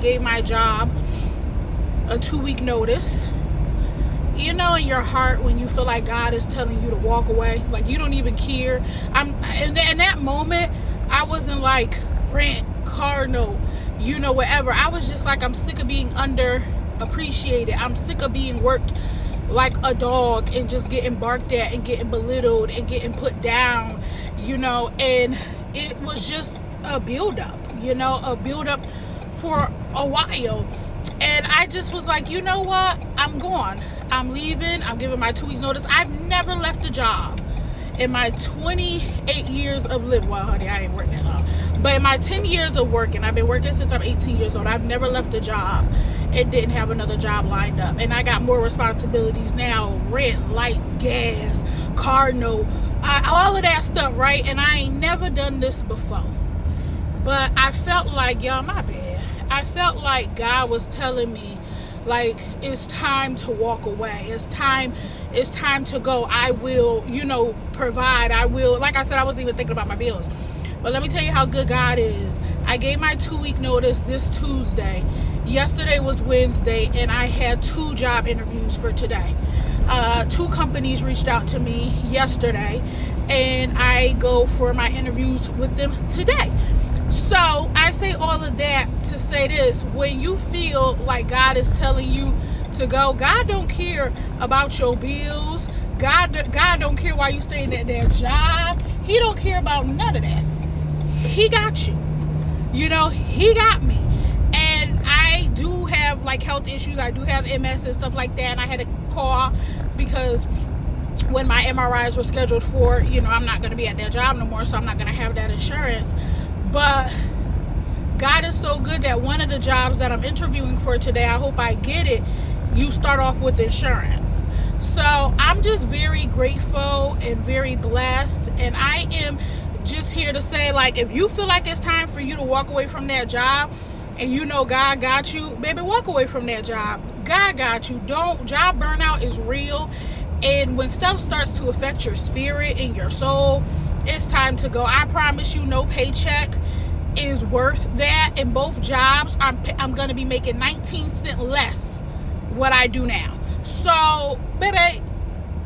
gave my job a 2-week notice. You know, in your heart, when you feel like God is telling you to walk away, like you don't even care. In that moment, I wasn't like rent, car note, you know, whatever. I was just like, I'm sick of being underappreciated. I'm sick of being worked like a dog and just getting barked at and getting belittled and getting put down, you know. And it was just a buildup, you know, a buildup for a while. And I just was like, you know what? I'm gone. I'm leaving. I'm giving my 2 weeks notice. I've never left a job in my 28 years of living. Well, honey, I ain't worked that long. But in my 10 years of working, I've been working since I'm 18 years old. I've never left a job and didn't have another job lined up. And I got more responsibilities now. Rent, lights, gas, car note, all of that stuff, right? And I ain't never done this before. But I felt like, y'all, my bad. I felt like God was telling me, like, it's time to walk away. It's time to go. I will, you know, provide. I will. Like I said, I wasn't even thinking about my bills. But let me tell you how good God is. I gave my 2-week notice this Tuesday. Yesterday was Wednesday, and I had 2 job interviews for today. 2 companies reached out to me yesterday, and I go for my interviews with them today. So I say all of that to say this: when you feel like God is telling you to go, God don't care about your bills. God don't care why you staying at that job. He don't care about none of that. He got you. You know, he got me. And I do have like health issues. I do have MS and stuff like that. And I had to call because when my MRIs were scheduled for, you know, I'm not going to be at that job no more, so I'm not going to have that insurance. But God is so good that one of the jobs that I'm interviewing for today, I hope I get it, you start off with insurance. So I'm just very grateful and very blessed. And I am just here to say, like, if you feel like it's time for you to walk away from that job and you know God got you, baby, walk away from that job. God got you. Job burnout is real. And when stuff starts to affect your spirit and your soul, it's time to go. I promise you, no paycheck is worth that. In both jobs, I'm going to be making 19 cents less what I do now. So, baby,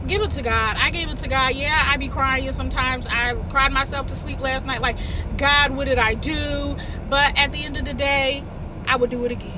give it to God. I gave it to God. Yeah, I be crying sometimes. I cried myself to sleep last night like, God, what did I do? But at the end of the day, I would do it again.